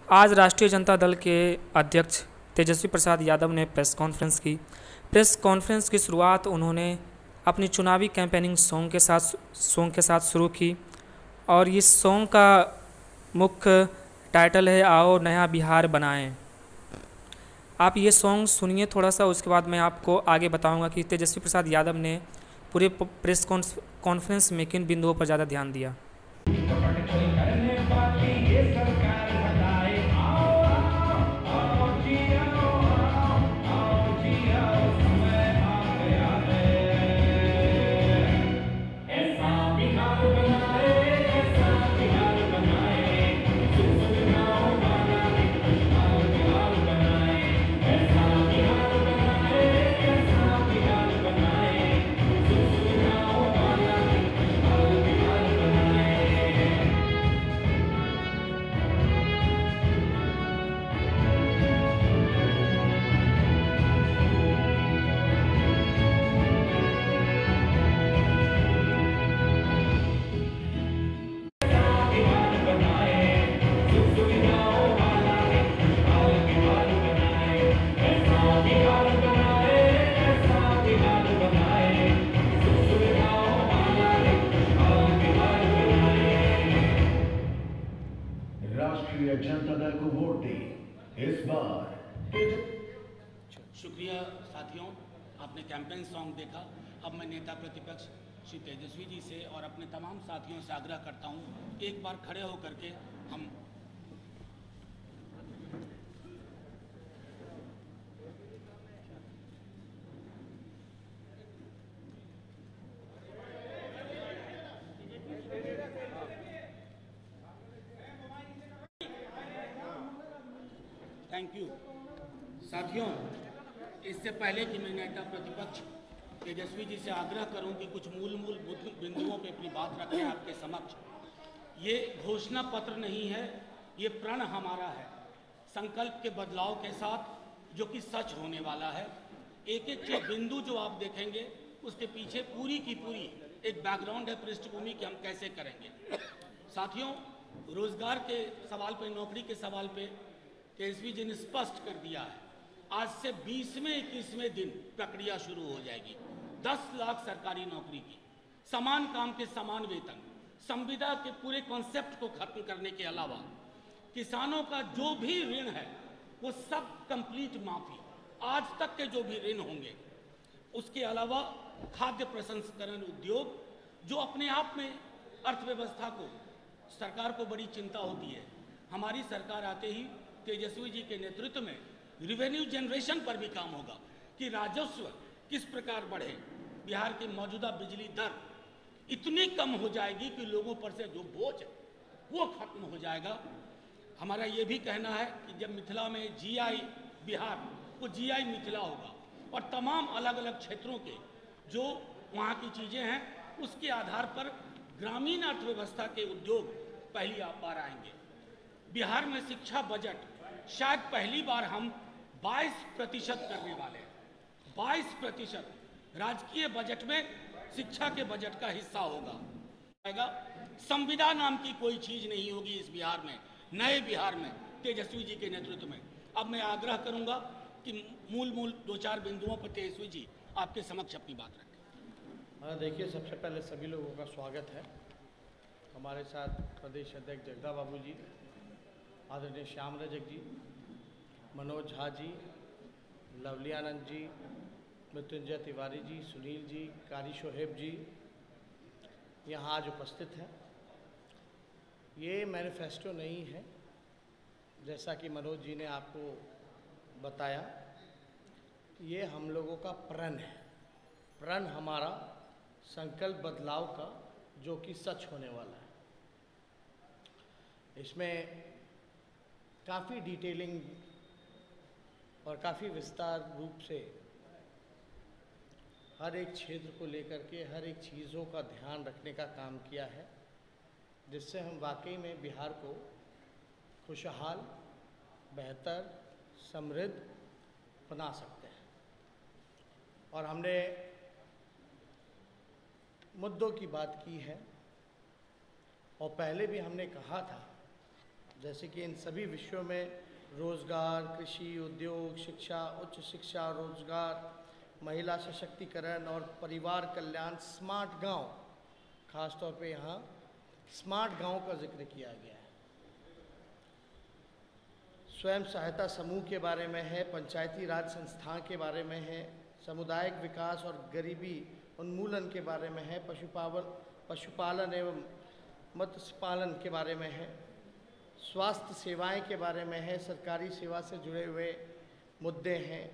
आज राष्ट्रीय जनता दल के अध्यक्ष तेजस्वी प्रसाद यादव ने प्रेस कॉन्फ्रेंस की। प्रेस कॉन्फ्रेंस की शुरुआत उन्होंने अपनी चुनावी कैंपेनिंग सॉन्ग के साथ शुरू की और इस सॉन्ग का मुख्य टाइटल है आओ नया बिहार बनाएं। आप ये सॉन्ग सुनिए थोड़ा सा, उसके बाद मैं आपको आगे बताऊंगा कि तेजस्वी प्रसाद यादव ने पूरे प्रेस कॉन्फ्रेंस में किन बिंदुओं पर ज़्यादा ध्यान दिया। राष्ट्रीय जनता दल को वोट दें इस बार। शुक्रिया साथियों, आपने कैंपेन सॉन्ग देखा। अब मैं नेता प्रतिपक्ष श्री तेजस्वी जी से और अपने तमाम साथियों से आग्रह करता हूं, एक बार खड़े होकर के हम थैंक यू साथियों। इससे पहले कि मैं नेता प्रतिपक्ष तेजस्वी जी से आग्रह करूं कि कुछ मूल बिंदुओं पे अपनी बात रखें आपके समक्ष। ये घोषणा पत्र नहीं है, ये प्रण हमारा है, संकल्प के बदलाव के साथ जो कि सच होने वाला है। एक एक बिंदु जो आप देखेंगे उसके पीछे पूरी की पूरी एक बैकग्राउंड है, पृष्ठभूमि कि हम कैसे करेंगे। साथियों, रोजगार के सवाल पे, नौकरी के सवाल पे तेजस्वी जी ने स्पष्ट कर दिया है, आज से 20वें 21वें दिन प्रक्रिया शुरू हो जाएगी। 10 लाख सरकारी नौकरी की, समान काम के समान वेतन, संविदा के पूरे कॉन्सेप्ट को खत्म करने के अलावा किसानों का जो भी ऋण है वो सब कंप्लीट माफी, आज तक के जो भी ऋण होंगे। उसके अलावा खाद्य प्रसंस्करण उद्योग, जो अपने आप में अर्थव्यवस्था को, सरकार को बड़ी चिंता होती है। हमारी सरकार आते ही तेजस्वी जी के नेतृत्व में रिवेन्यू जनरेशन पर भी काम होगा कि राजस्व किस प्रकार बढ़े। बिहार की मौजूदा बिजली दर इतनी कम हो जाएगी कि लोगों पर से जो बोझ है वो खत्म हो जाएगा। हमारा ये भी कहना है कि जब मिथिला में जीआई बिहार, वो जीआई मिथिला होगा और तमाम अलग अलग क्षेत्रों के जो वहाँ की चीज़ें हैं उसके आधार पर ग्रामीण अर्थव्यवस्था के उद्योग पहली बार आएंगे। बिहार में शिक्षा बजट शायद पहली बार हम 22% करने वाले हैं। 22% राजकीय बजट में शिक्षा के बजट का हिस्सा होगा। संविदा नाम की कोई चीज नहीं होगी इस बिहार में, नए बिहार में तेजस्वी जी के नेतृत्व में। अब मैं आग्रह करूंगा कि मूल 2-4 बिंदुओं पर तेजस्वी जी आपके समक्ष अपनी बात रखें। देखिए, सबसे पहले सभी लोगों का स्वागत है। हमारे साथ प्रदेश अध्यक्ष जगदा बाबू जी, आदरणीय श्याम रजक जी, मनोज झा जी, लवली आनंद जी, मृत्युंजय तिवारी जी, सुनील जी, कारी शोहेब जी यहाँ आज उपस्थित हैं। ये मैनिफेस्टो नहीं है, जैसा कि मनोज जी ने आपको बताया, ये हम लोगों का प्रण है। प्रण हमारा संकल्प बदलाव का, जो कि सच होने वाला है। इसमें काफ़ी डिटेलिंग और काफ़ी विस्तार रूप से हर एक क्षेत्र को लेकर के हर एक चीज़ों का ध्यान रखने का काम किया है, जिससे हम वाकई में बिहार को खुशहाल, बेहतर, समृद्ध बना सकते हैं। और हमने मुद्दों की बात की है और पहले भी हमने कहा था जैसे कि इन सभी विषयों में रोजगार, कृषि, उद्योग, शिक्षा, उच्च शिक्षा, रोजगार, महिला सशक्तिकरण और परिवार कल्याण, स्मार्ट गांव, खासतौर पे यहाँ स्मार्ट गांव का जिक्र किया गया है। स्वयं सहायता समूह के बारे में है, पंचायती राज संस्थान के बारे में है, सामुदायिक विकास और गरीबी उन्मूलन के बारे में है, पशुपालन एवं मत्स्य पालन के बारे में है, स्वास्थ्य सेवाएं के बारे में है, सरकारी सेवा से जुड़े हुए मुद्दे हैं,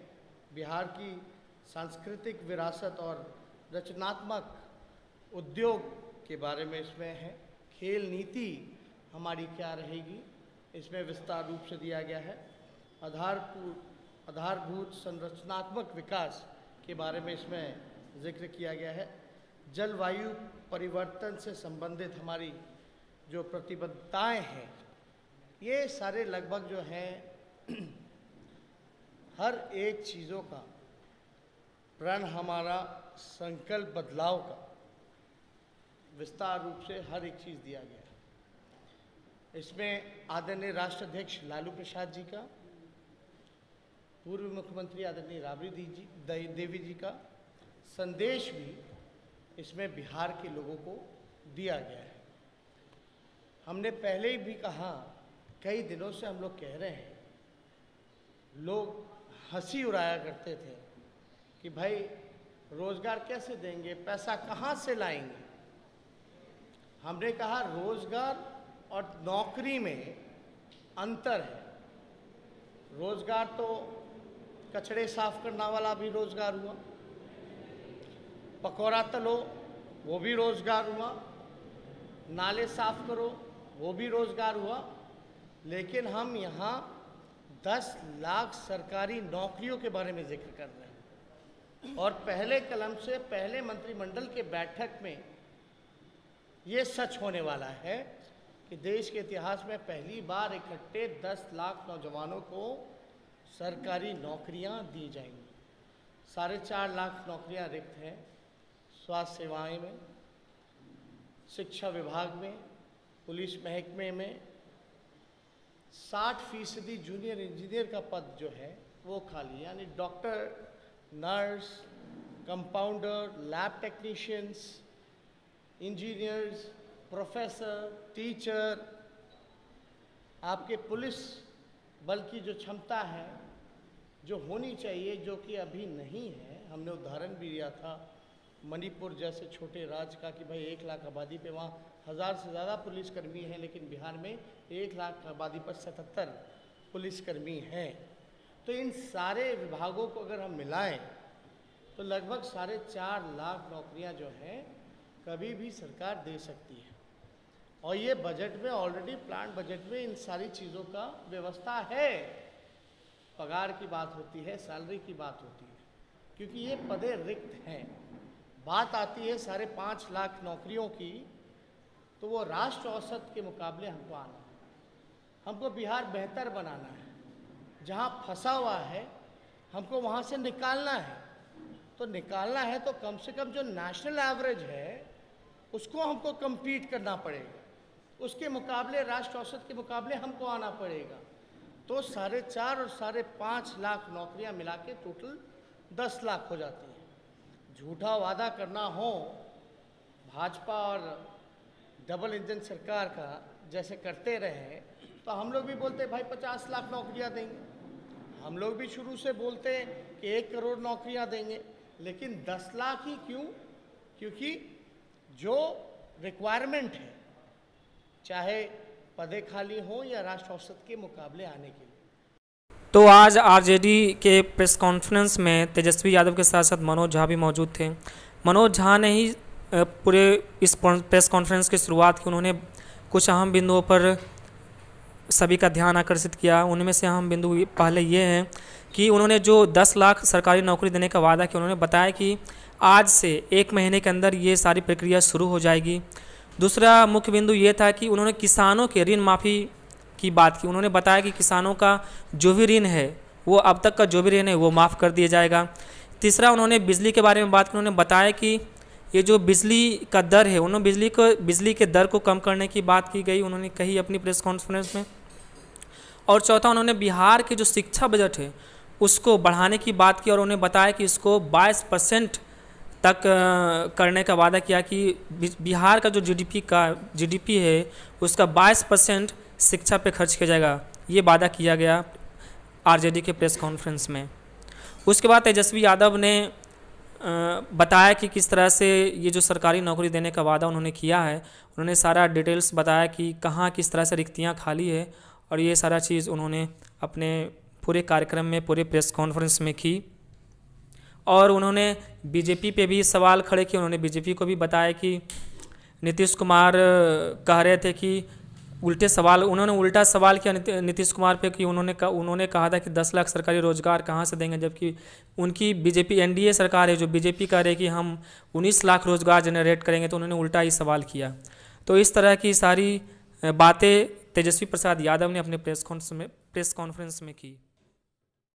बिहार की सांस्कृतिक विरासत और रचनात्मक उद्योग के बारे में इसमें है, खेल नीति हमारी क्या रहेगी इसमें विस्तार रूप से दिया गया है, आधारभूत संरचनात्मक विकास के बारे में इसमें जिक्र किया गया है, जलवायु परिवर्तन से संबंधित हमारी जो प्रतिबद्धताएं हैं, ये सारे लगभग जो हैं हर एक चीज़ों का प्रण, हमारा संकल्प बदलाव का विस्तार रूप से हर एक चीज़ दिया गया है। इसमें आदरणीय राष्ट्राध्यक्ष लालू प्रसाद जी का, पूर्व मुख्यमंत्री आदरणीय राबड़ी देवी जी का संदेश भी इसमें बिहार के लोगों को दिया गया है। हमने पहले ही भी कहा, कई दिनों से हम लोग कह रहे हैं, लोग हंसी उड़ाया करते थे कि भाई रोजगार कैसे देंगे, पैसा कहाँ से लाएंगे। हमने कहा रोजगार और नौकरी में अंतर है। रोजगार तो कचड़े साफ करने वाला भी रोजगार हुआ, पकौड़ा तलो वो भी रोजगार हुआ, नाले साफ करो वो भी रोजगार हुआ, लेकिन हम यहाँ 10 लाख सरकारी नौकरियों के बारे में जिक्र कर रहे हैं। और पहले कलम से पहले मंत्रिमंडल के बैठक में ये सच होने वाला है कि देश के इतिहास में पहली बार इकट्ठे 10 लाख नौजवानों को सरकारी नौकरियां दी जाएंगी। 4.5 लाख नौकरियां रिक्त हैं स्वास्थ्य सेवाएं में, शिक्षा विभाग में, पुलिस महकमे में। 60% जूनियर इंजीनियर का पद जो है वो खाली, यानी doctor, nurse, compounder, lab technicians, engineers, professor, teacher, आपके पुलिस बल की जो क्षमता है, जो होनी चाहिए, जो कि अभी नहीं है। हमने उदाहरण भी दिया था मणिपुर जैसे छोटे राज्य का कि भाई 1 लाख आबादी पे वहाँ 1000 से ज़्यादा पुलिसकर्मी हैं, लेकिन बिहार में 1 लाख आबादी पर 77 पुलिसकर्मी हैं। तो इन सारे विभागों को अगर हम मिलाएं तो लगभग 4.5 लाख नौकरियां जो हैं कभी भी सरकार दे सकती है। और ये बजट में ऑलरेडी प्लान बजट में इन सारी चीज़ों का व्यवस्था है। पगार की बात होती है, सैलरी की बात होती है, क्योंकि ये पदे रिक्त हैं। बात आती है 5.5 लाख नौकरियों की, तो वो राष्ट्र औसत के मुकाबले हमको आना है। हमको बिहार बेहतर बनाना है। जहाँ फंसा हुआ है हमको वहाँ से निकालना है। तो निकालना है तो कम से कम जो नेशनल एवरेज है उसको हमको कम्पीट करना पड़ेगा, उसके मुकाबले राष्ट्र औसत के मुकाबले हमको आना पड़ेगा। तो 4.5 और 5.5 लाख नौकरियां मिला के टोटल 10 लाख हो जाती हैं। झूठा वादा करना हो भाजपा और डबल इंजन सरकार का जैसे करते रहे, तो हम लोग भी बोलते भाई 50 लाख नौकरियां देंगे। हम लोग भी शुरू से बोलते कि 1 करोड़ नौकरियां देंगे, लेकिन 10 लाख ही क्यों? क्योंकि जो रिक्वायरमेंट है, चाहे पदे खाली हो या राष्ट्र औसत के मुकाबले आने के लिए। तो आज आरजेडी के प्रेस कॉन्फ्रेंस में तेजस्वी यादव के साथ साथ मनोज झा भी मौजूद थे। मनोज झा ने ही पूरे इस प्रेस कॉन्फ्रेंस की शुरुआत की। उन्होंने कुछ अहम बिंदुओं पर सभी का ध्यान आकर्षित किया। उनमें से अहम बिंदु पहले ये हैं कि उन्होंने जो 10 लाख सरकारी नौकरी देने का वादा किया, उन्होंने बताया कि आज से 1 महीने के अंदर ये सारी प्रक्रिया शुरू हो जाएगी। दूसरा मुख्य बिंदु ये था कि उन्होंने किसानों के ऋण माफ़ी की बात की। उन्होंने बताया कि किसानों का जो भी ऋण है, वो अब तक का जो भी ऋण है वो माफ़ कर दिया जाएगा। तीसरा, उन्होंने बिजली के बारे में बात की। उन्होंने बताया कि ये जो बिजली का दर है, उन्होंने बिजली के दर को कम करने की बात की गई, उन्होंने कही अपनी प्रेस कॉन्फ्रेंस में। और चौथा, उन्होंने बिहार के जो शिक्षा बजट है उसको बढ़ाने की बात की और उन्होंने बताया कि इसको 22% तक करने का वादा किया कि बिहार का जो जीडीपी है उसका 22% शिक्षा पे खर्च किया जाएगा। ये वादा किया गया आरजेडी के प्रेस कॉन्फ्रेंस में। उसके बाद तेजस्वी यादव ने बताया कि किस तरह से ये जो सरकारी नौकरी देने का वादा उन्होंने किया है, उन्होंने सारा डिटेल्स बताया कि कहाँ किस तरह से रिक्तियाँ खाली है, और ये सारा चीज़ उन्होंने अपने पूरे कार्यक्रम में, पूरे प्रेस कॉन्फ्रेंस में की। और उन्होंने बीजेपी पे भी सवाल खड़े किए। उन्होंने बीजेपी को भी बताया कि नीतीश कुमार कह रहे थे कि उल्टा सवाल किया नीतीश कुमार पे कि उन्होंने कहा था कि 10 लाख सरकारी रोजगार कहाँ से देंगे, जबकि उनकी बीजेपी एनडीए सरकार है जो बीजेपी कह रही है कि हम 19 लाख रोजगार जनरेट करेंगे, तो उन्होंने उल्टा ही सवाल किया। तो इस तरह की सारी बातें तेजस्वी प्रसाद यादव ने अपने प्रेस कॉन्फ्रेंस में की।